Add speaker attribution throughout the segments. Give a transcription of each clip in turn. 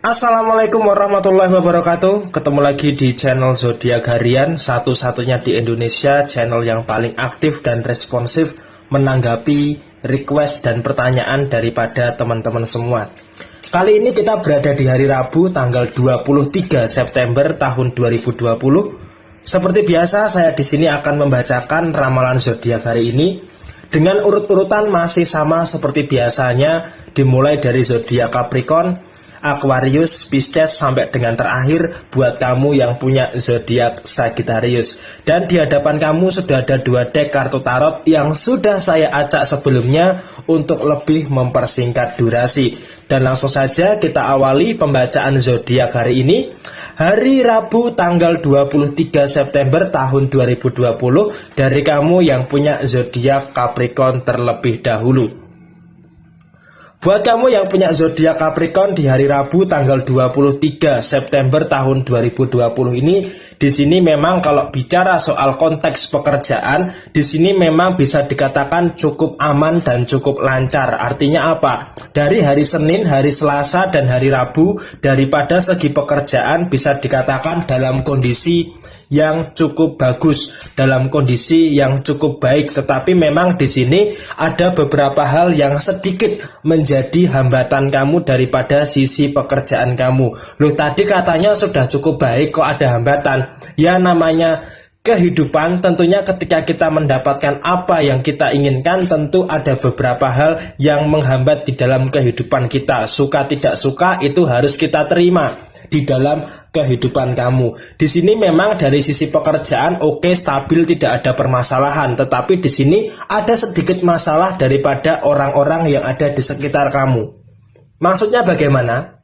Speaker 1: Assalamualaikum warahmatullahi wabarakatuh. Ketemu lagi di channel Zodiak Harian, satu-satunya di Indonesia channel yang paling aktif dan responsif menanggapi request dan pertanyaan daripada teman-teman semua. Kali ini kita berada di hari Rabu tanggal 23 September tahun 2020. Seperti biasa, saya di sini akan membacakan ramalan zodiak hari ini dengan urut-urutan masih sama seperti biasanya, dimulai dari zodiak Capricorn, Aquarius, Pisces sampai dengan terakhir buat kamu yang punya zodiak Sagittarius. Dan di hadapan kamu sudah ada 2 deck kartu tarot yang sudah saya acak sebelumnya untuk lebih mempersingkat durasi. Dan langsung saja kita awali pembacaan zodiak hari ini. Hari Rabu tanggal 23 September tahun 2020 dari kamu yang punya zodiak Capricorn terlebih dahulu. Buat kamu yang punya zodiak Capricorn di hari Rabu tanggal 23 September tahun 2020 ini, di sini memang kalau bicara soal konteks pekerjaan, di sini memang bisa dikatakan cukup aman dan cukup lancar. Artinya apa? Dari hari Senin, hari Selasa dan hari Rabu, daripada segi pekerjaan bisa dikatakan dalam kondisi yang cukup bagus, dalam kondisi yang cukup baik. Tetapi memang di sini ada beberapa hal yang sedikit menjadi hambatan kamu daripada sisi pekerjaan kamu. Loh, tadi katanya sudah cukup baik kok ada hambatan. Ya, namanya kehidupan, tentunya ketika kita mendapatkan apa yang kita inginkan, tentu ada beberapa hal yang menghambat di dalam kehidupan kita. Suka tidak suka itu harus kita terima di dalam kehidupan kamu. Di sini memang dari sisi pekerjaan oke, stabil, tidak ada permasalahan, tetapi di sini ada sedikit masalah daripada orang-orang yang ada di sekitar kamu. Maksudnya bagaimana?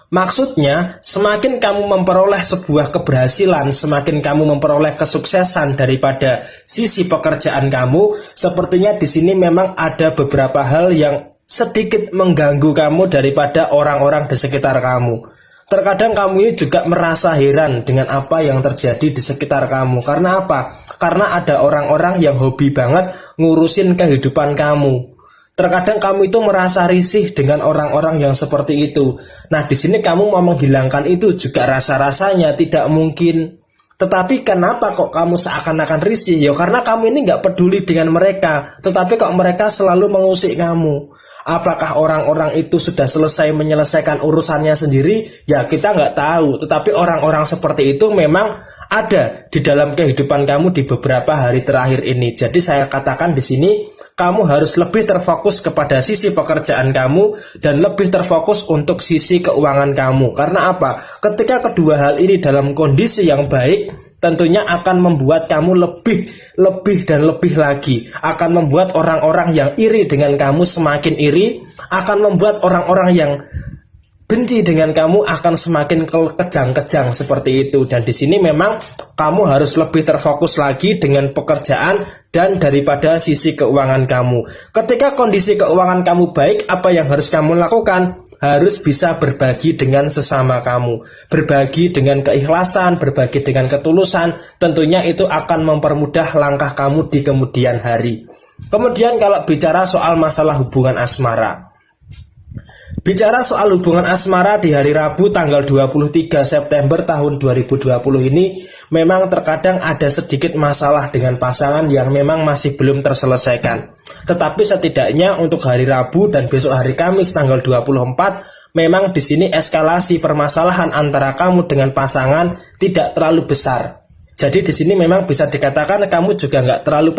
Speaker 1: Maksudnya, semakin kamu memperoleh sebuah keberhasilan, semakin kamu memperoleh kesuksesan daripada sisi pekerjaan kamu, sepertinya di sini memang ada beberapa hal yang sedikit mengganggu kamu daripada orang-orang di sekitar kamu. Terkadang kamu ini juga merasa heran dengan apa yang terjadi di sekitar kamu. Karena apa? Karena ada orang-orang yang hobi banget ngurusin kehidupan kamu. Terkadang kamu itu merasa risih dengan orang-orang yang seperti itu. Nah, di sini kamu mau menghilangkan itu juga rasa-rasanya tidak mungkin. Tetapi kenapa kok kamu seakan-akan risih? Ya karena kamu ini nggak peduli dengan mereka. Tetapi kok mereka selalu mengusik kamu. Apakah orang-orang itu sudah selesai menyelesaikan urusannya sendiri? Ya kita nggak tahu. Tetapi orang-orang seperti itu memang ada di dalam kehidupan kamu di beberapa hari terakhir ini. Jadi saya katakan di sini kamu harus lebih terfokus kepada sisi pekerjaan kamu dan lebih terfokus untuk sisi keuangan kamu. Karena apa? Ketika kedua hal ini dalam kondisi yang baik, tentunya akan membuat kamu lebih dan lebih lagi. Akan membuat orang-orang yang iri dengan kamu semakin iri, akan membuat orang-orang yang benci dengan kamu akan semakin kejang-kejang seperti itu. Dan di sini memang kamu harus lebih terfokus lagi dengan pekerjaan dan daripada sisi keuangan kamu. Ketika kondisi keuangan kamu baik, apa yang harus kamu lakukan? Harus bisa berbagi dengan sesama kamu, berbagi dengan keikhlasan, berbagi dengan ketulusan. Tentunya itu akan mempermudah langkah kamu di kemudian hari. Kemudian kalau bicara soal masalah hubungan asmara, bicara soal hubungan asmara di hari Rabu tanggal 23 September tahun 2020 ini, memang terkadang ada sedikit masalah dengan pasangan yang memang masih belum terselesaikan. Tetapi setidaknya untuk hari Rabu dan besok hari Kamis tanggal 24, memang di sini eskalasi permasalahan antara kamu dengan pasangan tidak terlalu besar. Jadi di sini memang bisa dikatakan kamu juga nggak terlalu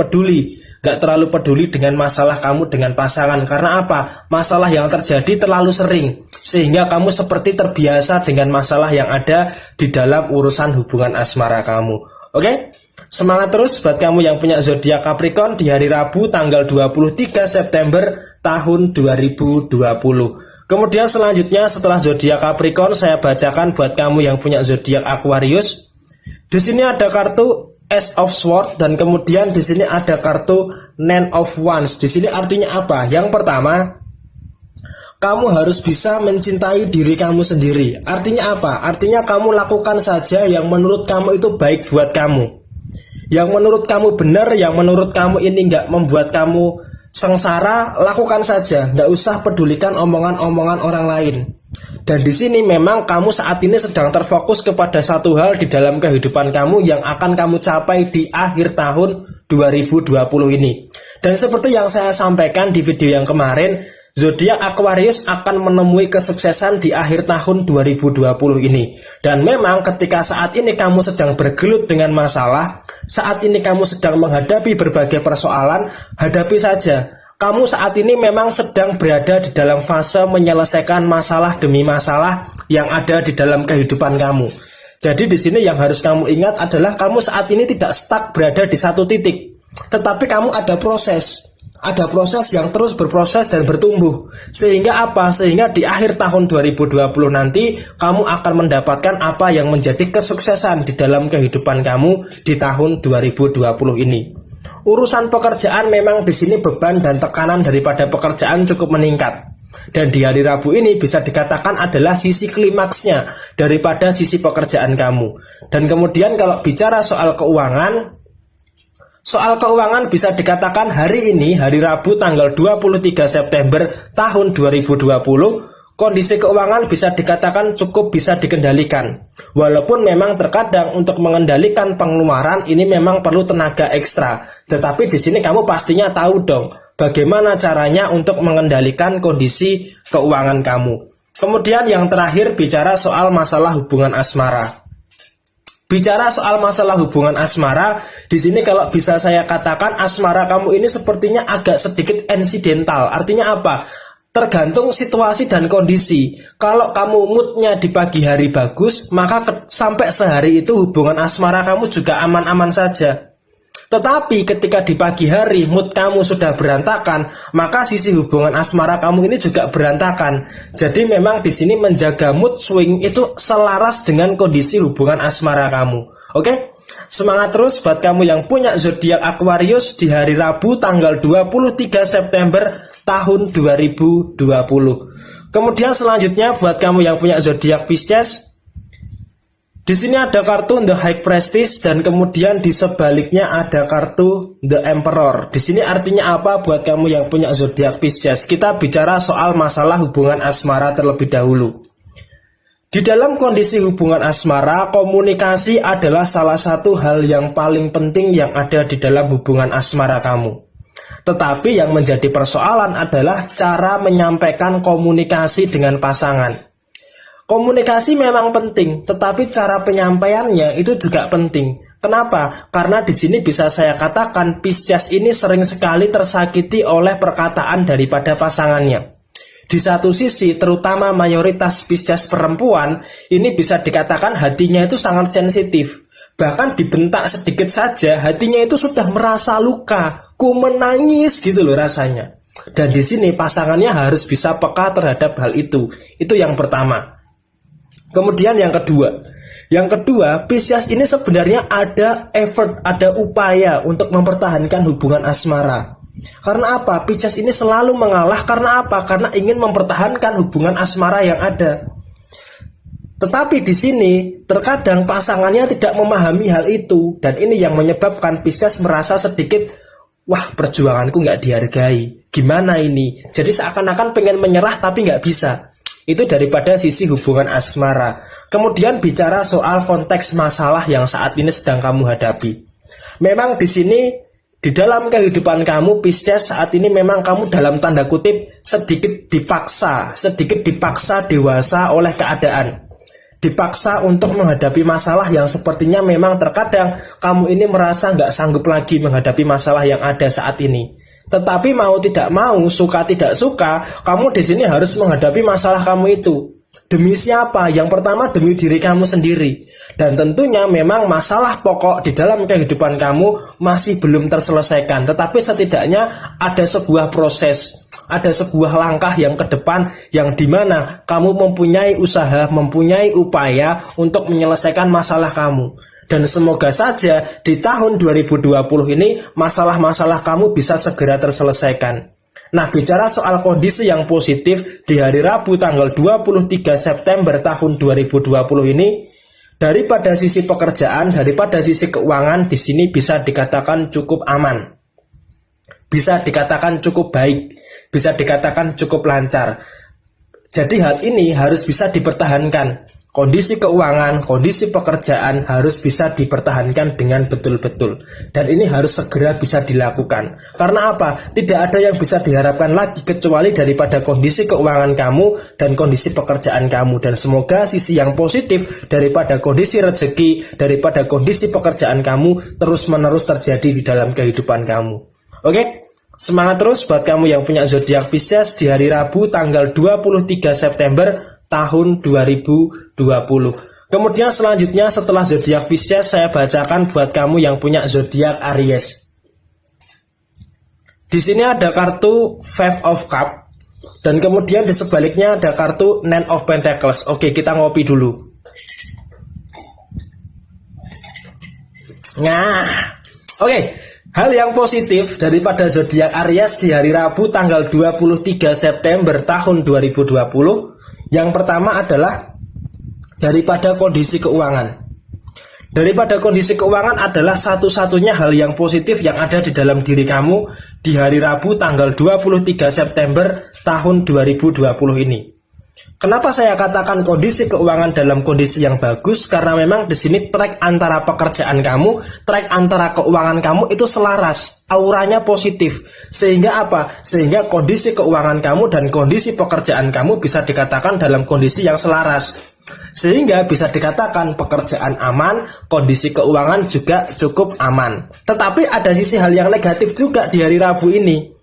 Speaker 1: peduli dengan masalah kamu dengan pasangan. Karena apa? Masalah yang terjadi terlalu sering, sehingga kamu seperti terbiasa dengan masalah yang ada di dalam urusan hubungan asmara kamu. Oke? Semangat terus buat kamu yang punya zodiak Capricorn di hari Rabu tanggal 23 September tahun 2020. Kemudian selanjutnya setelah zodiak Capricorn, saya bacakan buat kamu yang punya zodiak Aquarius. Di sini ada kartu Ace of Swords dan kemudian di sini ada kartu Nine of Wands. Di sini artinya apa? Yang pertama, kamu harus bisa mencintai diri kamu sendiri. Artinya apa? Artinya kamu lakukan saja yang menurut kamu itu baik buat kamu, yang menurut kamu benar, yang menurut kamu ini nggak membuat kamu sengsara, lakukan saja. Nggak usah pedulikan omongan-omongan orang lain. Dan di sini memang kamu saat ini sedang terfokus kepada satu hal di dalam kehidupan kamu yang akan kamu capai di akhir tahun 2020 ini. Dan seperti yang saya sampaikan di video yang kemarin, zodiak Aquarius akan menemui kesuksesan di akhir tahun 2020 ini. Dan memang ketika saat ini kamu sedang bergelut dengan masalah, saat ini kamu sedang menghadapi berbagai persoalan, hadapi saja. Kamu saat ini memang sedang berada di dalam fase menyelesaikan masalah demi masalah yang ada di dalam kehidupan kamu. Jadi di sini yang harus kamu ingat adalah kamu saat ini tidak stuck berada di satu titik, tetapi kamu ada proses. Ada proses yang terus berproses dan bertumbuh. Sehingga apa? Sehingga di akhir tahun 2020 nanti kamu akan mendapatkan apa yang menjadi kesuksesan di dalam kehidupan kamu di tahun 2020 ini. Urusan pekerjaan memang di sini beban dan tekanan daripada pekerjaan cukup meningkat. Dan di hari Rabu ini bisa dikatakan adalah sisi klimaksnya daripada sisi pekerjaan kamu. Dan kemudian kalau bicara soal keuangan bisa dikatakan hari ini, hari Rabu tanggal 23 September tahun 2020, kondisi keuangan bisa dikatakan cukup bisa dikendalikan. Walaupun memang terkadang untuk mengendalikan pengeluaran ini memang perlu tenaga ekstra. Tetapi di sini kamu pastinya tahu dong bagaimana caranya untuk mengendalikan kondisi keuangan kamu. Kemudian yang terakhir bicara soal masalah hubungan asmara. Bicara soal masalah hubungan asmara, di sini kalau bisa saya katakan asmara kamu ini sepertinya agak sedikit insidental. Artinya apa? Tergantung situasi dan kondisi. Kalau kamu moodnya di pagi hari bagus, maka sampai sehari itu hubungan asmara kamu juga aman-aman saja. Tetapi ketika di pagi hari mood kamu sudah berantakan, maka sisi hubungan asmara kamu ini juga berantakan. Jadi memang di sini menjaga mood swing itu selaras dengan kondisi hubungan asmara kamu. Oke? Semangat terus buat kamu yang punya zodiak Aquarius di hari Rabu tanggal 23 September tahun 2020. Kemudian selanjutnya buat kamu yang punya zodiak Pisces, di sini ada kartu The High Priestess dan kemudian di sebaliknya ada kartu The Emperor. Di sini artinya apa buat kamu yang punya zodiak Pisces? Kita bicara soal masalah hubungan asmara terlebih dahulu. Di dalam kondisi hubungan asmara, komunikasi adalah salah satu hal yang paling penting yang ada di dalam hubungan asmara kamu. Tetapi yang menjadi persoalan adalah cara menyampaikan komunikasi dengan pasangan. Komunikasi memang penting, tetapi cara penyampaiannya itu juga penting. Kenapa? Karena di sini bisa saya katakan Pisces ini sering sekali tersakiti oleh perkataan daripada pasangannya. Di satu sisi, terutama mayoritas Pisces perempuan, ini bisa dikatakan hatinya itu sangat sensitif. Bahkan dibentak sedikit saja, hatinya itu sudah merasa luka, ku menangis gitu loh rasanya. Dan di sini pasangannya harus bisa peka terhadap hal itu. Itu yang pertama. Kemudian yang kedua, Pisces ini sebenarnya ada effort, ada upaya untuk mempertahankan hubungan asmara. Karena apa? Pisces ini selalu mengalah karena apa? Karena ingin mempertahankan hubungan asmara yang ada. Tetapi di sini terkadang pasangannya tidak memahami hal itu, dan ini yang menyebabkan Pisces merasa sedikit, wah perjuanganku nggak dihargai. Gimana ini? Jadi seakan-akan pengen menyerah tapi nggak bisa. Itu daripada sisi hubungan asmara. Kemudian bicara soal konteks masalah yang saat ini sedang kamu hadapi. Memang di sini di dalam kehidupan kamu Pisces saat ini memang kamu dalam tanda kutip sedikit dipaksa dewasa oleh keadaan. Dipaksa untuk menghadapi masalah yang sepertinya memang terkadang kamu ini merasa nggak sanggup lagi menghadapi masalah yang ada saat ini. Tetapi mau tidak mau, suka tidak suka, kamu di sini harus menghadapi masalah kamu itu. Demi siapa? Yang pertama demi diri kamu sendiri. Dan tentunya memang masalah pokok di dalam kehidupan kamu masih belum terselesaikan. Tetapi setidaknya ada sebuah proses, ada sebuah langkah yang ke depan yang dimana kamu mempunyai usaha, mempunyai upaya untuk menyelesaikan masalah kamu. Dan semoga saja di tahun 2020 ini masalah-masalah kamu bisa segera terselesaikan. Nah, bicara soal kondisi yang positif di hari Rabu tanggal 23 September tahun 2020 ini, daripada sisi pekerjaan, daripada sisi keuangan, di sini bisa dikatakan cukup aman. Bisa dikatakan cukup baik, bisa dikatakan cukup lancar. Jadi hal ini harus bisa dipertahankan. Kondisi keuangan, kondisi pekerjaan harus bisa dipertahankan dengan betul-betul. Dan ini harus segera bisa dilakukan. Karena apa? Tidak ada yang bisa diharapkan lagi kecuali daripada kondisi keuangan kamu dan kondisi pekerjaan kamu. Dan semoga sisi yang positif daripada kondisi rezeki, daripada kondisi pekerjaan kamu terus-menerus terjadi di dalam kehidupan kamu. Oke? Semangat terus buat kamu yang punya zodiak Pisces di hari Rabu tanggal 23 September tahun 2020. Kemudian selanjutnya setelah zodiak Pisces saya bacakan buat kamu yang punya zodiak Aries. Di sini ada kartu Five of Cups dan kemudian di sebaliknya ada kartu Nine of Pentacles. Oke, kita ngopi dulu. Nah, oke. Hal yang positif daripada zodiak Aries di hari Rabu tanggal 23 September tahun 2020. Yang pertama adalah daripada kondisi keuangan. Daripada kondisi keuangan adalah satu-satunya hal yang positif yang ada di dalam diri kamu di hari Rabu tanggal 23 September tahun 2020 ini. Kenapa saya katakan kondisi keuangan dalam kondisi yang bagus? Karena memang di sini track antara pekerjaan kamu, track antara keuangan kamu itu selaras, auranya positif. Sehingga apa? Sehingga kondisi keuangan kamu dan kondisi pekerjaan kamu bisa dikatakan dalam kondisi yang selaras. Sehingga bisa dikatakan pekerjaan aman, kondisi keuangan juga cukup aman. Tetapi ada sisi hal yang negatif juga di hari Rabu ini.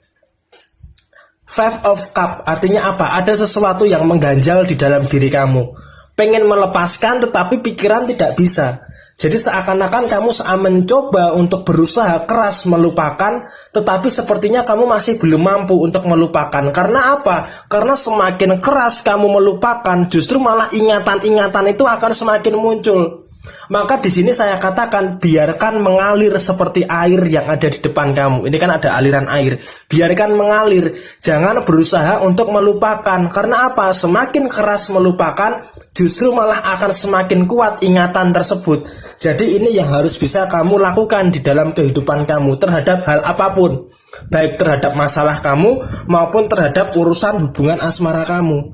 Speaker 1: Five of Cups artinya apa? Ada sesuatu yang mengganjal di dalam diri kamu. Pengen melepaskan tetapi pikiran tidak bisa. Jadi seakan-akan kamu mencoba untuk berusaha keras melupakan, tetapi sepertinya kamu masih belum mampu untuk melupakan. Karena apa? Karena semakin keras kamu melupakan, justru malah ingatan-ingatan itu akan semakin muncul. Maka di sini saya katakan biarkan mengalir seperti air yang ada di depan kamu. Ini kan ada aliran air. Biarkan mengalir. Jangan berusaha untuk melupakan. Karena apa? Semakin keras melupakan, justru malah akan semakin kuat ingatan tersebut. Jadi ini yang harus bisa kamu lakukan di dalam kehidupan kamu terhadap hal apapun. Baik terhadap masalah kamu maupun terhadap urusan hubungan asmara kamu.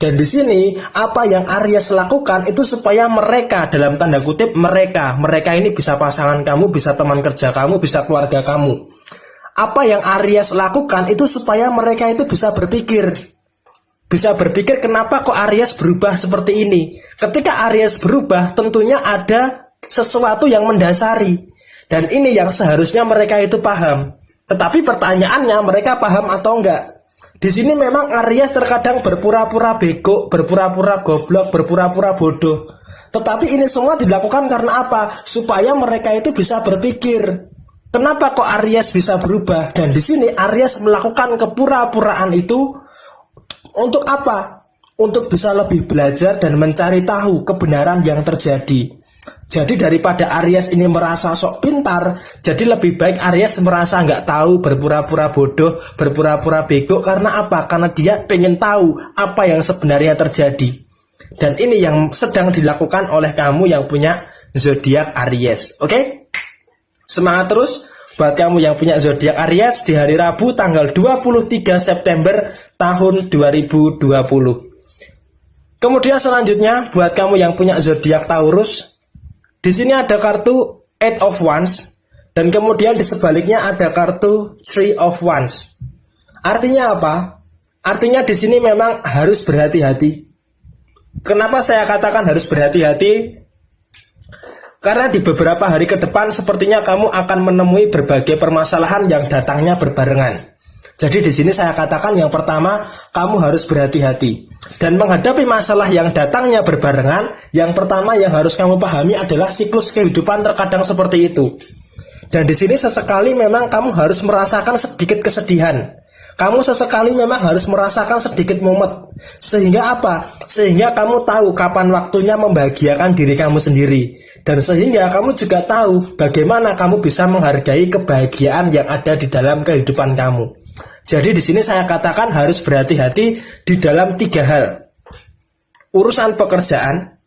Speaker 1: Dan di sini apa yang Aries lakukan itu supaya mereka, dalam tanda kutip mereka ini bisa pasangan kamu, bisa teman kerja kamu, bisa keluarga kamu. Apa yang Aries lakukan itu supaya mereka itu bisa berpikir. Bisa berpikir kenapa kok Aries berubah seperti ini. Ketika Aries berubah tentunya ada sesuatu yang mendasari. Dan ini yang seharusnya mereka itu paham. Tetapi pertanyaannya mereka paham atau enggak? Di sini memang Aries terkadang berpura-pura bego, berpura-pura goblok, berpura-pura bodoh. Tetapi ini semua dilakukan karena apa? Supaya mereka itu bisa berpikir. Kenapa kok Aries bisa berubah? Dan di sini Aries melakukan kepura-puraan itu untuk apa? Untuk bisa lebih belajar dan mencari tahu kebenaran yang terjadi. Jadi daripada Aries ini merasa sok pintar, jadi lebih baik Aries merasa nggak tahu, berpura-pura bodoh, berpura-pura bego. Karena apa? Karena dia pengen tahu apa yang sebenarnya terjadi. Dan ini yang sedang dilakukan oleh kamu yang punya zodiak Aries. Oke? Semangat terus buat kamu yang punya zodiak Aries di hari Rabu tanggal 23 September tahun 2020. Kemudian selanjutnya buat kamu yang punya zodiak Taurus. Di sini ada kartu Eight of Wands dan kemudian di sebaliknya ada kartu Three of Wands. Artinya apa? Artinya di sini memang harus berhati-hati. Kenapa saya katakan harus berhati-hati? Karena di beberapa hari ke depan sepertinya kamu akan menemui berbagai permasalahan yang datangnya berbarengan. Jadi di sini saya katakan yang pertama, kamu harus berhati-hati. Dan menghadapi masalah yang datangnya berbarengan, yang pertama yang harus kamu pahami adalah siklus kehidupan terkadang seperti itu. Dan di sini sesekali memang kamu harus merasakan sedikit kesedihan. Kamu sesekali memang harus merasakan sedikit mumet. Sehingga apa? Sehingga kamu tahu kapan waktunya membahagiakan diri kamu sendiri. Dan sehingga kamu juga tahu bagaimana kamu bisa menghargai kebahagiaan yang ada di dalam kehidupan kamu. Jadi di sini saya katakan harus berhati-hati di dalam 3 hal. Urusan pekerjaan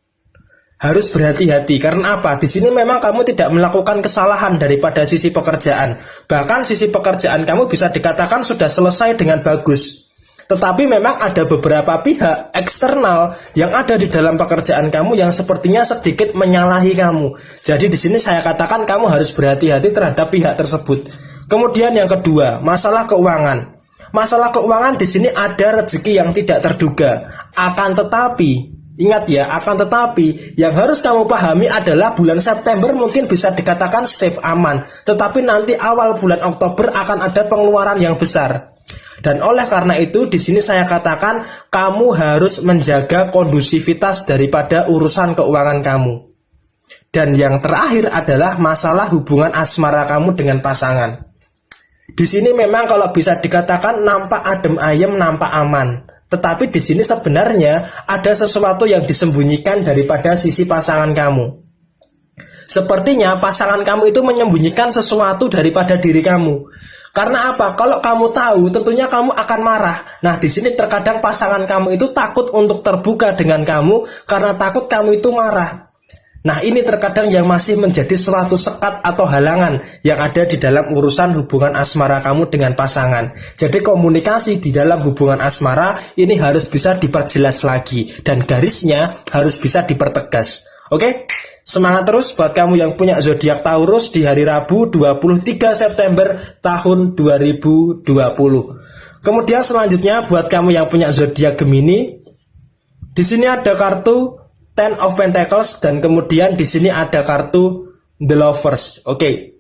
Speaker 1: harus berhati-hati karena apa? Di sini memang kamu tidak melakukan kesalahan daripada sisi pekerjaan. Bahkan sisi pekerjaan kamu bisa dikatakan sudah selesai dengan bagus. Tetapi memang ada beberapa pihak eksternal yang ada di dalam pekerjaan kamu yang sepertinya sedikit menyalahi kamu. Jadi di sini saya katakan kamu harus berhati-hati terhadap pihak tersebut. Kemudian yang kedua, masalah keuangan. Masalah keuangan di sini ada rezeki yang tidak terduga. Akan tetapi, ingat ya, akan tetapi yang harus kamu pahami adalah bulan September mungkin bisa dikatakan safe aman, tetapi nanti awal bulan Oktober akan ada pengeluaran yang besar. Dan oleh karena itu di sini saya katakan kamu harus menjaga kondusivitas daripada urusan keuangan kamu. Dan yang terakhir adalah masalah hubungan asmara kamu dengan pasangan. Di sini memang kalau bisa dikatakan nampak adem ayem, nampak aman. Tetapi di sini sebenarnya ada sesuatu yang disembunyikan daripada sisi pasangan kamu. Sepertinya pasangan kamu itu menyembunyikan sesuatu daripada diri kamu. Karena apa? Kalau kamu tahu, tentunya kamu akan marah. Nah, di sini terkadang pasangan kamu itu takut untuk terbuka dengan kamu karena takut kamu itu marah. Nah, ini terkadang yang masih menjadi suatu sekat atau halangan yang ada di dalam urusan hubungan asmara kamu dengan pasangan. Jadi komunikasi di dalam hubungan asmara ini harus bisa diperjelas lagi dan garisnya harus bisa dipertegas. Oke? Semangat terus buat kamu yang punya zodiak Taurus di hari Rabu 23 September tahun 2020. Kemudian selanjutnya buat kamu yang punya zodiak Gemini, di sini ada kartu Ten of Pentacles dan kemudian di sini ada kartu The Lovers. Oke.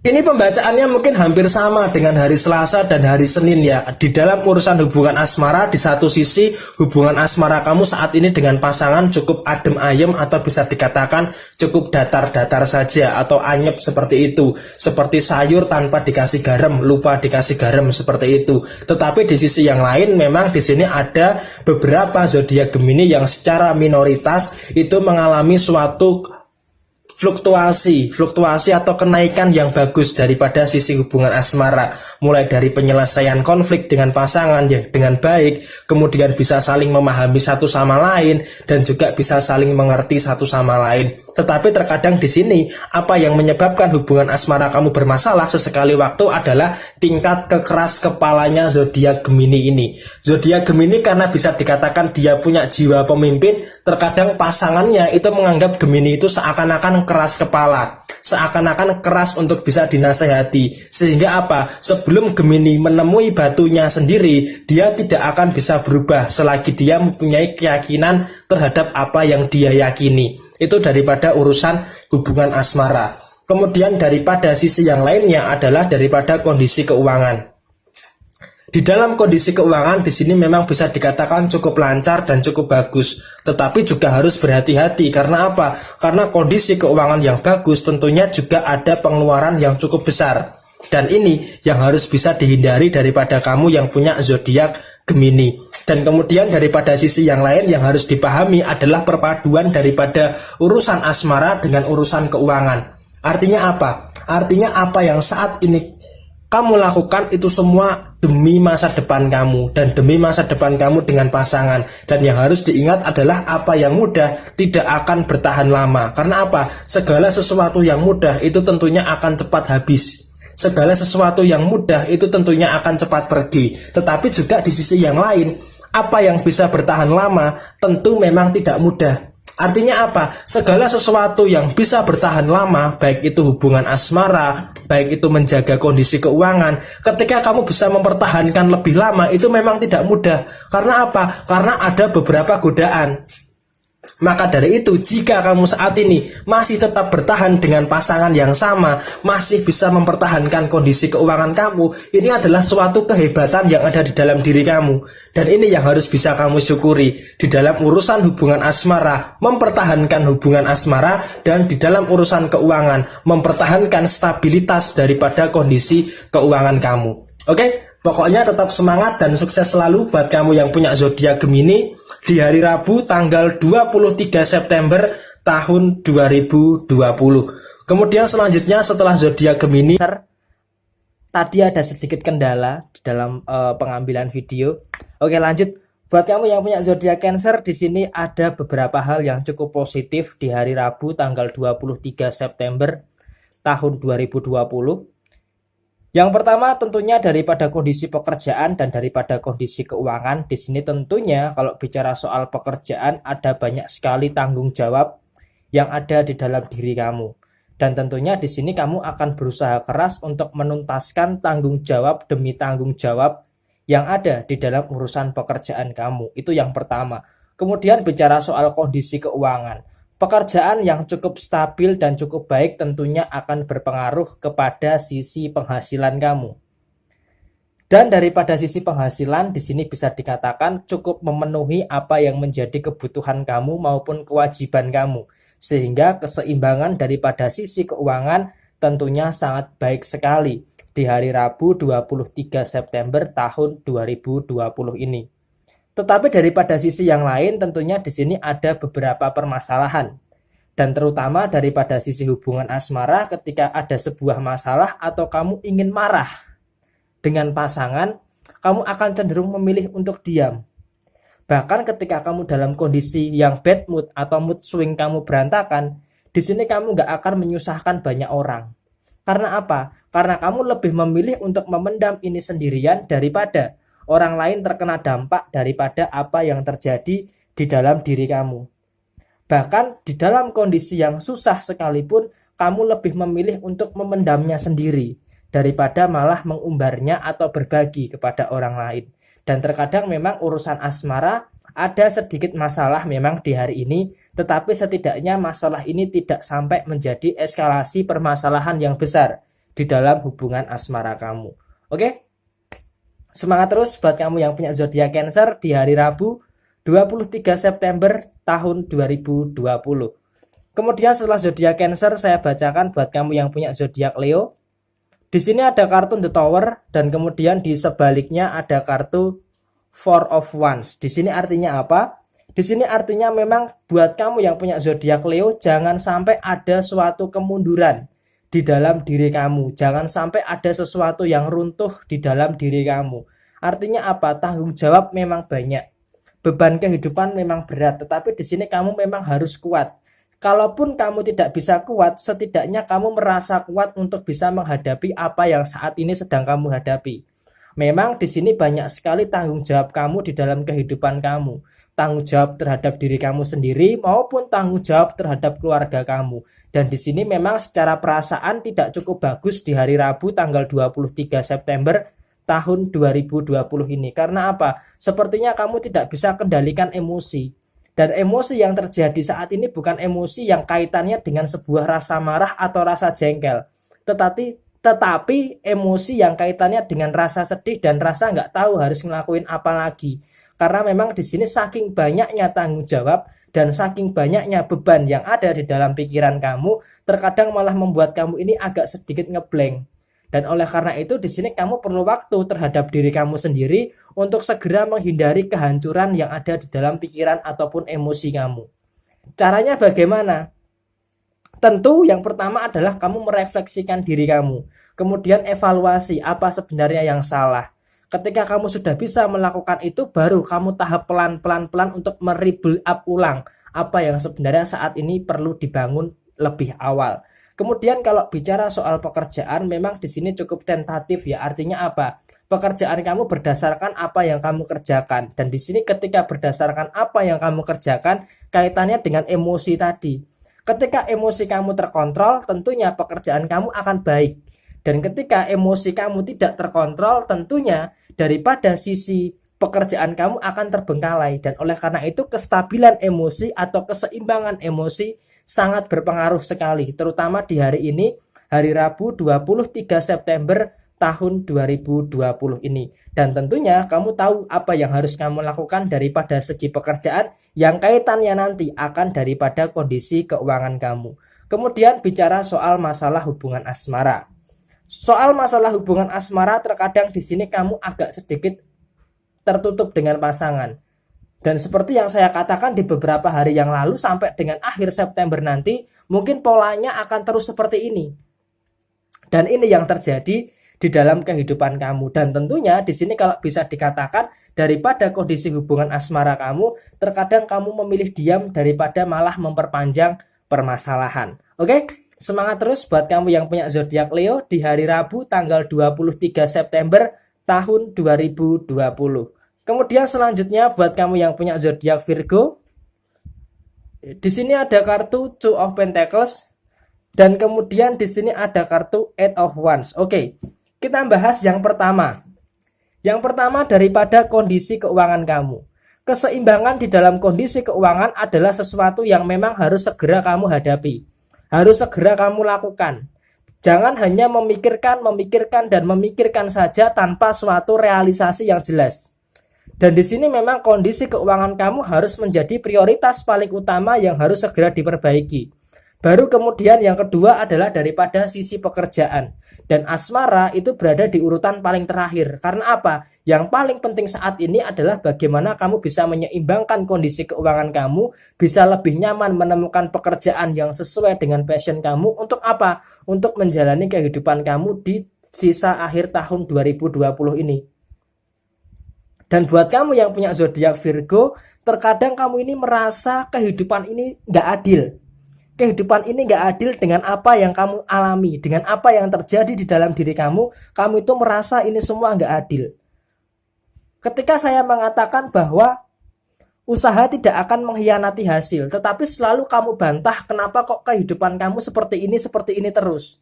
Speaker 1: Ini pembacaannya mungkin hampir sama dengan hari Selasa dan hari Senin ya. Di dalam urusan hubungan asmara, di satu sisi hubungan asmara kamu saat ini dengan pasangan cukup adem ayem atau bisa dikatakan cukup datar-datar saja atau anyep seperti itu. Seperti sayur tanpa dikasih garam, lupa dikasih garam seperti itu. Tetapi di sisi yang lain memang di sini ada beberapa zodiak Gemini yang secara minoritas itu mengalami suatu fluktuasi atau kenaikan yang bagus daripada sisi hubungan asmara, mulai dari penyelesaian konflik dengan pasangan yang dengan baik, kemudian bisa saling memahami satu sama lain dan juga bisa saling mengerti satu sama lain. Tetapi terkadang di sini apa yang menyebabkan hubungan asmara kamu bermasalah sesekali waktu adalah tingkat kekeras kepalanya zodiak Gemini ini. Zodiak Gemini karena bisa dikatakan dia punya jiwa pemimpin, terkadang pasangannya itu menganggap Gemini itu seakan-akan keras kepala, seakan-akan keras untuk bisa dinasehati. Sehingga apa? Sebelum Gemini menemui batunya sendiri, dia tidak akan bisa berubah selagi dia mempunyai keyakinan terhadap apa yang dia yakini. Itu daripada urusan hubungan asmara. Kemudian daripada sisi yang lainnya adalah daripada kondisi keuangan. Di dalam kondisi keuangan di sini memang bisa dikatakan cukup lancar dan cukup bagus, tetapi juga harus berhati-hati. Karena apa? Karena kondisi keuangan yang bagus tentunya juga ada pengeluaran yang cukup besar. Dan ini yang harus bisa dihindari daripada kamu yang punya zodiak Gemini. Dan kemudian daripada sisi yang lain yang harus dipahami adalah perpaduan daripada urusan asmara dengan urusan keuangan. Artinya apa? Artinya apa yang saat ini kamu lakukan itu semua demi masa depan kamu dan demi masa depan kamu dengan pasangan. Dan yang harus diingat adalah apa yang mudah tidak akan bertahan lama. Karena apa? Segala sesuatu yang mudah itu tentunya akan cepat habis. Segala sesuatu yang mudah itu tentunya akan cepat pergi. Tetapi juga di sisi yang lain, apa yang bisa bertahan lama tentu memang tidak mudah. Artinya apa? Segala sesuatu yang bisa bertahan lama, baik itu hubungan asmara, baik itu menjaga kondisi keuangan, ketika kamu bisa mempertahankan lebih lama, itu memang tidak mudah. Karena apa? Karena ada beberapa godaan. Maka dari itu, jika kamu saat ini masih tetap bertahan dengan pasangan yang sama, masih bisa mempertahankan kondisi keuangan kamu, ini adalah suatu kehebatan yang ada di dalam diri kamu. Dan ini yang harus bisa kamu syukuri di dalam urusan hubungan asmara, mempertahankan hubungan asmara, dan di dalam urusan keuangan, mempertahankan stabilitas daripada kondisi keuangan kamu. Oke? Pokoknya tetap semangat dan sukses selalu buat kamu yang punya zodiak Gemini di hari Rabu tanggal 23 September tahun 2020. Kemudian selanjutnya setelah zodiak Gemini, tadi ada sedikit kendala di dalam pengambilan video. Oke, lanjut. Buat kamu yang punya zodiak Cancer, di sini ada beberapa hal yang cukup positif di hari Rabu tanggal 23 September tahun 2020. Yang pertama tentunya daripada kondisi pekerjaan dan daripada kondisi keuangan. Di sini tentunya kalau bicara soal pekerjaan ada banyak sekali tanggung jawab yang ada di dalam diri kamu. Dan tentunya di sini kamu akan berusaha keras untuk menuntaskan tanggung jawab demi tanggung jawab yang ada di dalam urusan pekerjaan kamu. Itu yang pertama. Kemudian bicara soal kondisi keuangan. Pekerjaan yang cukup stabil dan cukup baik tentunya akan berpengaruh kepada sisi penghasilan kamu. Dan daripada sisi penghasilan di sini bisa dikatakan cukup memenuhi apa yang menjadi kebutuhan kamu maupun kewajiban kamu. Sehingga keseimbangan daripada sisi keuangan tentunya sangat baik sekali di hari Rabu 23 September tahun 2020 ini. Tetapi daripada sisi yang lain tentunya di sini ada beberapa permasalahan. Dan terutama daripada sisi hubungan asmara ketika ada sebuah masalah atau kamu ingin marah dengan pasangan, kamu akan cenderung memilih untuk diam. Bahkan ketika kamu dalam kondisi yang bad mood atau mood swing kamu berantakan, di sini kamu gak akan menyusahkan banyak orang. Karena apa? Karena kamu lebih memilih untuk memendam ini sendirian daripada orang lain terkena dampak daripada apa yang terjadi di dalam diri kamu. Bahkan di dalam kondisi yang susah sekalipun, kamu lebih memilih untuk memendamnya sendiri daripada malah mengumbarnya atau berbagi kepada orang lain. Dan terkadang memang urusan asmara ada sedikit masalah memang di hari ini, tetapi setidaknya masalah ini tidak sampai menjadi eskalasi permasalahan yang besar di dalam hubungan asmara kamu. Oke? Semangat terus buat kamu yang punya zodiak Cancer di hari Rabu 23 September tahun 2020. Kemudian setelah zodiak Cancer saya bacakan buat kamu yang punya zodiak Leo. Di sini ada kartu The Tower dan kemudian di sebaliknya ada kartu Four of Wands. Di sini artinya apa? Di sini artinya memang buat kamu yang punya zodiak Leo jangan sampai ada suatu kemunduran di dalam diri kamu. Jangan sampai ada sesuatu yang runtuh di dalam diri kamu. Artinya apa? Tanggung jawab memang banyak. Beban kehidupan memang berat, tetapi di sini kamu memang harus kuat. Kalaupun kamu tidak bisa kuat, setidaknya kamu merasa kuat untuk bisa menghadapi apa yang saat ini sedang kamu hadapi. Memang di sini banyak sekali tanggung jawab kamu di dalam kehidupan kamu. Tanggung jawab terhadap diri kamu sendiri maupun tanggung jawab terhadap keluarga kamu. Dan di sini memang secara perasaan tidak cukup bagus di hari Rabu tanggal 23 September tahun 2020 ini. Karena apa? Sepertinya kamu tidak bisa kendalikan emosi. Dan emosi yang terjadi saat ini bukan emosi yang kaitannya dengan sebuah rasa marah atau rasa jengkel. Tetapi emosi yang kaitannya dengan rasa sedih dan rasa nggak tahu harus ngelakuin apa lagi. Karena memang di sini saking banyaknya tanggung jawab dan saking banyaknya beban yang ada di dalam pikiran kamu, terkadang malah membuat kamu ini agak sedikit ngeblank. Dan oleh karena itu di sini kamu perlu waktu terhadap diri kamu sendiri untuk segera menghindari kehancuran yang ada di dalam pikiran ataupun emosi kamu. Caranya bagaimana? Tentu yang pertama adalah kamu merefleksikan diri kamu. Kemudian evaluasi apa sebenarnya yang salah. Ketika kamu sudah bisa melakukan itu, baru kamu tahap pelan-pelan untuk merebuild up ulang apa yang sebenarnya saat ini perlu dibangun lebih awal. Kemudian kalau bicara soal pekerjaan, memang di sini cukup tentatif ya. Artinya apa? Pekerjaan kamu berdasarkan apa yang kamu kerjakan. Dan di sini ketika berdasarkan apa yang kamu kerjakan, kaitannya dengan emosi tadi. Ketika emosi kamu terkontrol, tentunya pekerjaan kamu akan baik. Dan ketika emosi kamu tidak terkontrol, tentunya daripada sisi pekerjaan kamu akan terbengkalai. Dan oleh karena itu kestabilan emosi atau keseimbangan emosi sangat berpengaruh sekali. Terutama di hari ini, hari Rabu 23 September tahun 2020 ini. Dan tentunya kamu tahu apa yang harus kamu lakukan daripada segi pekerjaan yang kaitannya nanti akan daripada kondisi keuangan kamu. Kemudian bicara soal masalah hubungan asmara. Soal masalah hubungan asmara terkadang di sini kamu agak sedikit tertutup dengan pasangan. Dan seperti yang saya katakan di beberapa hari yang lalu sampai dengan akhir September nanti, mungkin polanya akan terus seperti ini. Dan ini yang terjadi di dalam kehidupan kamu. Dan tentunya di sini kalau bisa dikatakan daripada kondisi hubungan asmara kamu, terkadang kamu memilih diam daripada malah memperpanjang permasalahan. Oke? Semangat terus buat kamu yang punya zodiak Leo di hari Rabu tanggal 23 September tahun 2020. Kemudian selanjutnya buat kamu yang punya zodiak Virgo, di sini ada kartu Two of Pentacles dan kemudian di sini ada kartu Eight of Wands. Oke, kita bahas yang pertama. Yang pertama daripada kondisi keuangan kamu. Keseimbangan di dalam kondisi keuangan adalah sesuatu yang memang harus segera kamu hadapi. Harus segera kamu lakukan. Jangan hanya memikirkan saja tanpa suatu realisasi yang jelas. Dan di sini memang kondisi keuangan kamu harus menjadi prioritas paling utama yang harus segera diperbaiki. Baru kemudian yang kedua adalah daripada sisi pekerjaan. Dan asmara itu berada di urutan paling terakhir. Karena apa? Yang paling penting saat ini adalah bagaimana kamu bisa menyeimbangkan kondisi keuangan kamu, bisa lebih nyaman menemukan pekerjaan yang sesuai dengan passion kamu. Untuk apa? Untuk menjalani kehidupan kamu di sisa akhir tahun 2020 ini. Dan buat kamu yang punya zodiak Virgo, terkadang kamu ini merasa kehidupan ini nggak adil. Kehidupan ini nggak adil dengan apa yang kamu alami, dengan apa yang terjadi di dalam diri kamu itu merasa ini semua nggak adil. Ketika saya mengatakan bahwa usaha tidak akan mengkhianati hasil, tetapi selalu kamu bantah kenapa kok kehidupan kamu seperti ini terus.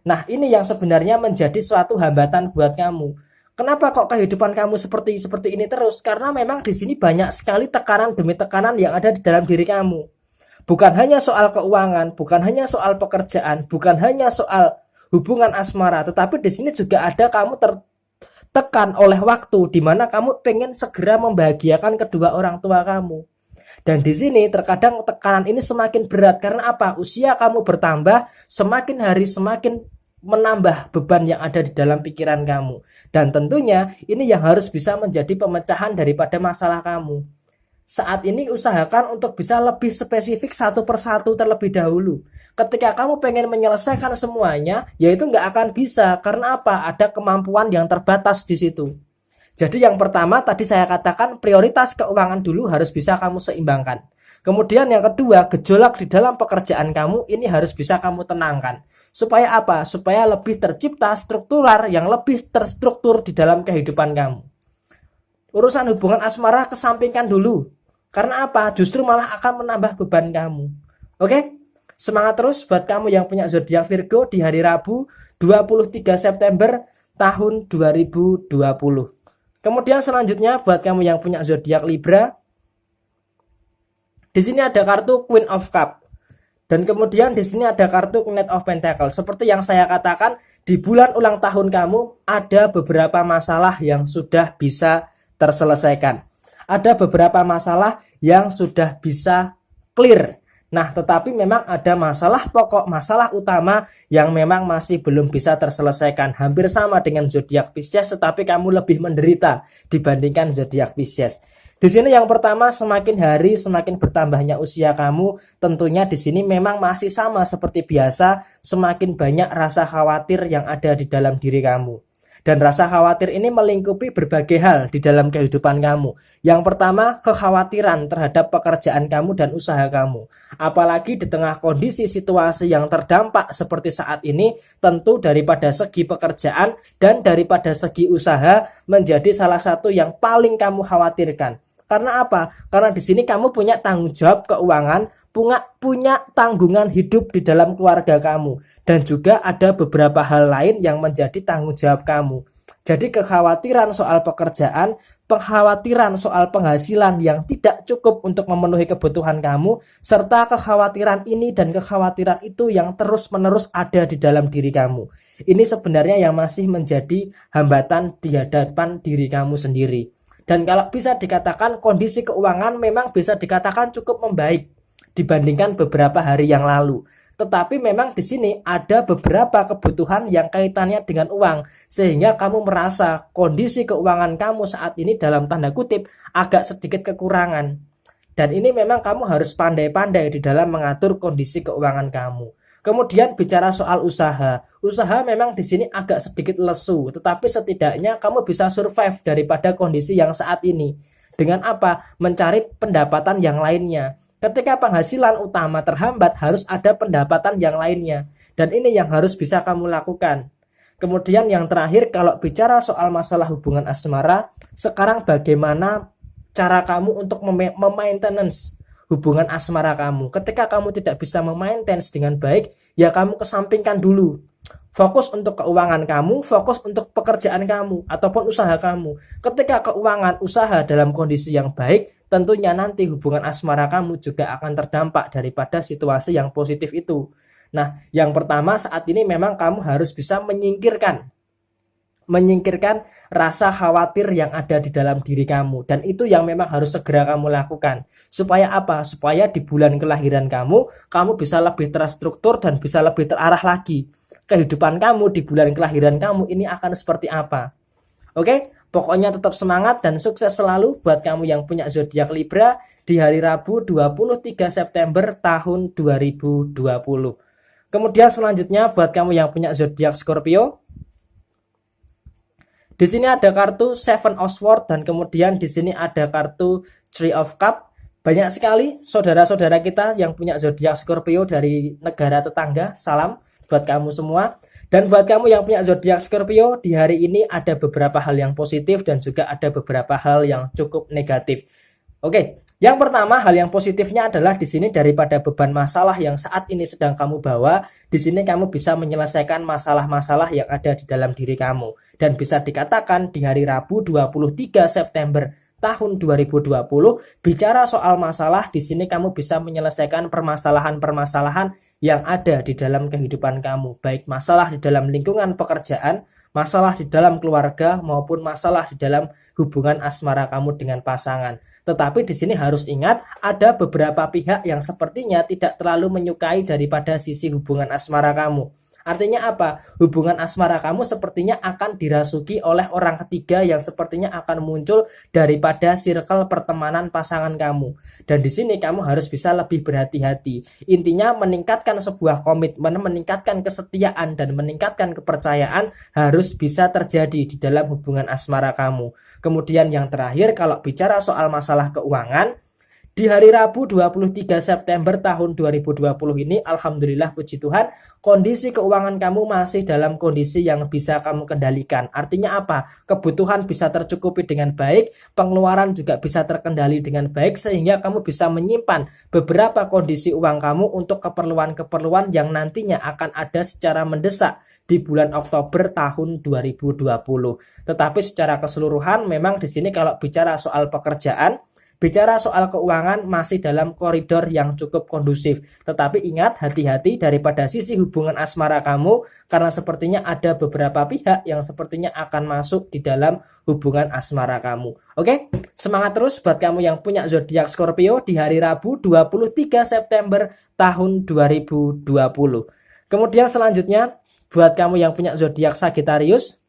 Speaker 1: Nah, ini yang sebenarnya menjadi suatu hambatan buat kamu. Kenapa kok kehidupan kamu seperti ini terus? Karena memang di sini banyak sekali tekanan demi tekanan yang ada di dalam diri kamu. Bukan hanya soal keuangan, bukan hanya soal pekerjaan, bukan hanya soal hubungan asmara, tetapi di sini juga ada kamu tertekan oleh waktu di mana kamu pengen segera membahagiakan kedua orang tua kamu. Dan di sini terkadang tekanan ini semakin berat karena apa? Usia kamu bertambah, semakin hari semakin menambah beban yang ada di dalam pikiran kamu. Dan tentunya ini yang harus bisa menjadi pemecahan daripada masalah kamu. Saat ini usahakan untuk bisa lebih spesifik satu persatu terlebih dahulu. Ketika kamu pengen menyelesaikan semuanya, yaitu nggak akan bisa. Karena apa? Ada kemampuan yang terbatas di situ. Jadi yang pertama tadi saya katakan prioritas keuangan dulu harus bisa kamu seimbangkan. Kemudian yang kedua, gejolak di dalam pekerjaan kamu ini harus bisa kamu tenangkan. Supaya apa? Supaya lebih tercipta struktural yang lebih terstruktur di dalam kehidupan kamu. Urusan hubungan asmara kesampingkan dulu. Karena apa? Justru malah akan menambah beban kamu. Oke? Semangat terus buat kamu yang punya zodiak Virgo di hari Rabu 23 September tahun 2020. Kemudian selanjutnya buat kamu yang punya zodiak Libra, di sini ada kartu Queen of Cup. Dan kemudian di sini ada kartu Knight of Pentacles. Seperti yang saya katakan, di bulan ulang tahun kamu ada beberapa masalah yang sudah bisa terselesaikan. Ada beberapa masalah yang sudah bisa clear. Nah, tetapi memang ada masalah pokok, masalah utama yang memang masih belum bisa terselesaikan. Hampir sama dengan zodiak Pisces, tetapi kamu lebih menderita dibandingkan zodiak Pisces. Di sini yang pertama, semakin hari semakin bertambahnya usia kamu, tentunya di sini memang masih sama seperti biasa, semakin banyak rasa khawatir yang ada di dalam diri kamu. Dan rasa khawatir ini melingkupi berbagai hal di dalam kehidupan kamu. Yang pertama, kekhawatiran terhadap pekerjaan kamu dan usaha kamu. Apalagi di tengah kondisi situasi yang terdampak seperti saat ini, tentu daripada segi pekerjaan dan daripada segi usaha menjadi salah satu yang paling kamu khawatirkan. Karena apa? Karena di sini kamu punya tanggung jawab keuangan, punya tanggungan hidup di dalam keluarga kamu. Dan juga ada beberapa hal lain yang menjadi tanggung jawab kamu. Jadi kekhawatiran soal pekerjaan, kekhawatiran soal penghasilan yang tidak cukup untuk memenuhi kebutuhan kamu, serta kekhawatiran ini dan kekhawatiran itu yang terus-menerus ada di dalam diri kamu. Ini sebenarnya yang masih menjadi hambatan di hadapan diri kamu sendiri. Dan kalau bisa dikatakan kondisi keuangan memang bisa dikatakan cukup membaik dibandingkan beberapa hari yang lalu. Tetapi memang di sini ada beberapa kebutuhan yang kaitannya dengan uang, sehingga kamu merasa kondisi keuangan kamu saat ini dalam tanda kutip agak sedikit kekurangan. Dan ini memang kamu harus pandai-pandai di dalam mengatur kondisi keuangan kamu. Kemudian bicara soal usaha. Usaha memang di sini agak sedikit lesu, tetapi setidaknya kamu bisa survive daripada kondisi yang saat ini. Dengan apa? Mencari pendapatan yang lainnya. Ketika penghasilan utama terhambat, harus ada pendapatan yang lainnya. Dan ini yang harus bisa kamu lakukan. Kemudian yang terakhir, kalau bicara soal masalah hubungan asmara, sekarang bagaimana cara kamu untuk memaintenance hubungan asmara kamu? Ketika kamu tidak bisa memaintenance dengan baik, ya kamu kesampingkan dulu. Fokus untuk keuangan kamu, fokus untuk pekerjaan kamu, ataupun usaha kamu. Ketika keuangan usaha dalam kondisi yang baik, tentunya nanti hubungan asmara kamu juga akan terdampak daripada situasi yang positif itu. Nah, yang pertama saat ini memang kamu harus bisa menyingkirkan rasa khawatir yang ada di dalam diri kamu, dan itu yang memang harus segera kamu lakukan. Supaya apa? Supaya di bulan kelahiran kamu bisa lebih terstruktur dan bisa lebih terarah lagi. Kehidupan kamu di bulan kelahiran kamu ini akan seperti apa? Oke, pokoknya tetap semangat dan sukses selalu buat kamu yang punya zodiak Libra di hari Rabu 23 September tahun 2020. Kemudian selanjutnya buat kamu yang punya zodiak Scorpio, di sini ada kartu Seven of Swords dan kemudian di sini ada kartu Three of Cups. Banyak sekali saudara-saudara kita yang punya zodiak Scorpio dari negara tetangga. Salam buat kamu semua. Dan buat kamu yang punya zodiak Scorpio, di hari ini ada beberapa hal yang positif dan juga ada beberapa hal yang cukup negatif. Oke, yang pertama hal yang positifnya adalah di sini daripada beban masalah yang saat ini sedang kamu bawa, di sini kamu bisa menyelesaikan masalah-masalah yang ada di dalam diri kamu. Dan bisa dikatakan di hari Rabu 23 September tahun 2020, bicara soal masalah, di sini kamu bisa menyelesaikan permasalahan-permasalahan yang ada di dalam kehidupan kamu, baik masalah di dalam lingkungan pekerjaan, masalah di dalam keluarga, maupun masalah di dalam hubungan asmara kamu dengan pasangan. Tetapi di sini harus ingat, ada beberapa pihak yang sepertinya tidak terlalu menyukai daripada sisi hubungan asmara kamu. Artinya apa? Hubungan asmara kamu sepertinya akan dirasuki oleh orang ketiga yang sepertinya akan muncul daripada circle pertemanan pasangan kamu. Dan di sini kamu harus bisa lebih berhati-hati. Intinya meningkatkan sebuah komitmen, meningkatkan kesetiaan dan meningkatkan kepercayaan harus bisa terjadi di dalam hubungan asmara kamu. Kemudian yang terakhir, kalau bicara soal masalah keuangan, di hari Rabu 23 September tahun 2020 ini, alhamdulillah puji Tuhan, kondisi keuangan kamu masih dalam kondisi yang bisa kamu kendalikan. Artinya apa? Kebutuhan bisa tercukupi dengan baik, pengeluaran juga bisa terkendali dengan baik, sehingga kamu bisa menyimpan beberapa kondisi uang kamu untuk keperluan-keperluan yang nantinya akan ada secara mendesak di bulan Oktober tahun 2020. Tetapi secara keseluruhan memang di sini kalau bicara soal pekerjaan, bicara soal keuangan masih dalam koridor yang cukup kondusif. Tetapi ingat, hati-hati daripada sisi hubungan asmara kamu, karena sepertinya ada beberapa pihak yang sepertinya akan masuk di dalam hubungan asmara kamu. Oke, semangat terus buat kamu yang punya zodiak Scorpio di hari Rabu 23 September tahun 2020. Kemudian selanjutnya buat kamu yang punya zodiak Sagittarius,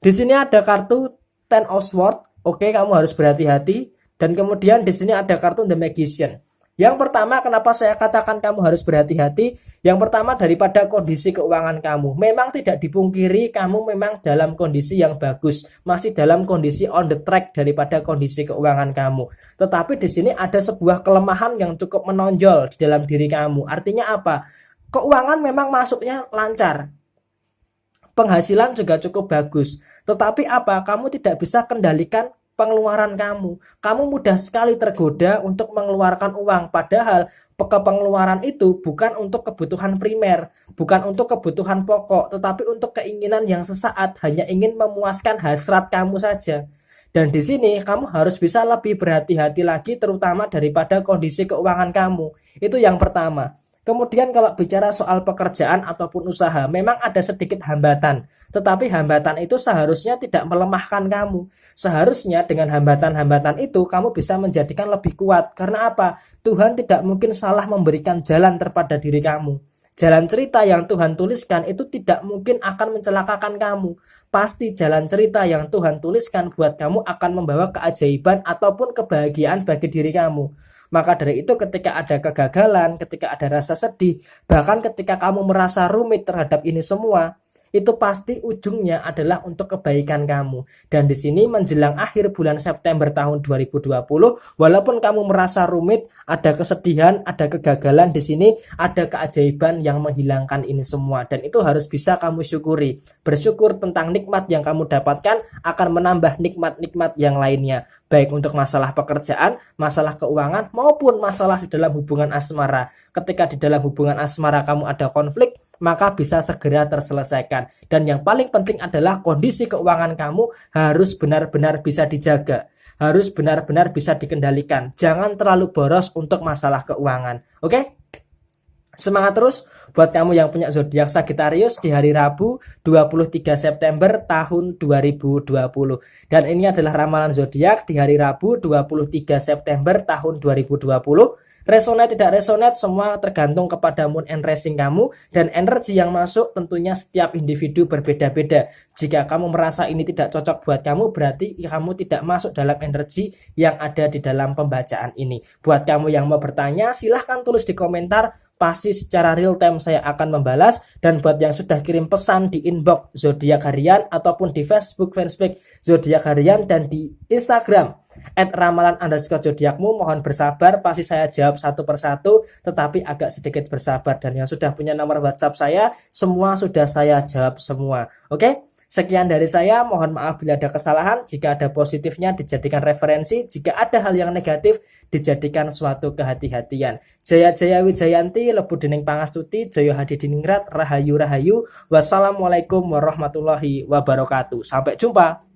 Speaker 1: di sini ada kartu Ten of Swords. Oke, kamu harus berhati-hati. Dan kemudian di sini ada kartu The Magician. Yang pertama, kenapa saya katakan kamu harus berhati-hati? Yang pertama, daripada kondisi keuangan kamu. Memang tidak dipungkiri kamu memang dalam kondisi yang bagus, masih dalam kondisi on the track daripada kondisi keuangan kamu. Tetapi di sini ada sebuah kelemahan yang cukup menonjol di dalam diri kamu. Artinya apa? Keuangan memang masuknya lancar. Penghasilan juga cukup bagus. Tetapi apa? Kamu tidak bisa kendalikan pengeluaran kamu. Kamu mudah sekali tergoda untuk mengeluarkan uang. Padahal pengeluaran itu bukan untuk kebutuhan primer, bukan untuk kebutuhan pokok, tetapi untuk keinginan yang sesaat, hanya ingin memuaskan hasrat kamu saja. Dan di sini kamu harus bisa lebih berhati-hati lagi, terutama daripada kondisi keuangan kamu. Itu yang pertama. Kemudian kalau bicara soal pekerjaan ataupun usaha, memang ada sedikit hambatan. Tetapi hambatan itu seharusnya tidak melemahkan kamu. Seharusnya dengan hambatan-hambatan itu kamu bisa menjadikan lebih kuat. Karena apa? Tuhan tidak mungkin salah memberikan jalan terhadap diri kamu. Jalan cerita yang Tuhan tuliskan itu tidak mungkin akan mencelakakan kamu. Pasti jalan cerita yang Tuhan tuliskan buat kamu akan membawa keajaiban ataupun kebahagiaan bagi diri kamu. Maka dari itu ketika ada kegagalan, ketika ada rasa sedih, bahkan ketika kamu merasa rumit terhadap ini semua, itu pasti ujungnya adalah untuk kebaikan kamu. Dan di sini menjelang akhir bulan September tahun 2020, walaupun kamu merasa rumit, ada kesedihan, ada kegagalan, di sini ada keajaiban yang menghilangkan ini semua. Dan itu harus bisa kamu syukuri. Bersyukur tentang nikmat yang kamu dapatkan akan menambah nikmat-nikmat yang lainnya. Baik untuk masalah pekerjaan, masalah keuangan, maupun masalah di dalam hubungan asmara. Ketika di dalam hubungan asmara kamu ada konflik, maka bisa segera terselesaikan. Dan yang paling penting adalah kondisi keuangan kamu harus benar-benar bisa dijaga, harus benar-benar bisa dikendalikan. Jangan terlalu boros untuk masalah keuangan. Oke? Semangat terus buat kamu yang punya zodiak Sagittarius di hari Rabu 23 September tahun 2020. Dan ini adalah ramalan zodiak di hari Rabu 23 September tahun 2020. Resonate tidak resonate semua tergantung kepada moon and rising kamu, dan energi yang masuk tentunya setiap individu berbeda-beda. Jika kamu merasa ini tidak cocok buat kamu, berarti kamu tidak masuk dalam energi yang ada di dalam pembacaan ini. Buat kamu yang mau bertanya, silahkan tulis di komentar. Pasti secara real time saya akan membalas. Dan buat yang sudah kirim pesan di inbox zodiak harian ataupun di Facebook fanspage zodiak harian dan di Instagram @ramalan_zodiakmu, mohon bersabar, pasti saya jawab satu persatu, tetapi agak sedikit bersabar. Dan yang sudah punya nomor WhatsApp saya, semua sudah saya jawab semua. Oke? Sekian dari saya, mohon maaf bila ada kesalahan. Jika ada positifnya dijadikan referensi, jika ada hal yang negatif dijadikan suatu kehati-hatian. Jaya Jaya Wijayanti, Lebu Dening Pangastuti, Jaya Hadi Diningrat, Rahayu Rahayu. Wassalamualaikum warahmatullahi wabarakatuh. Sampai jumpa.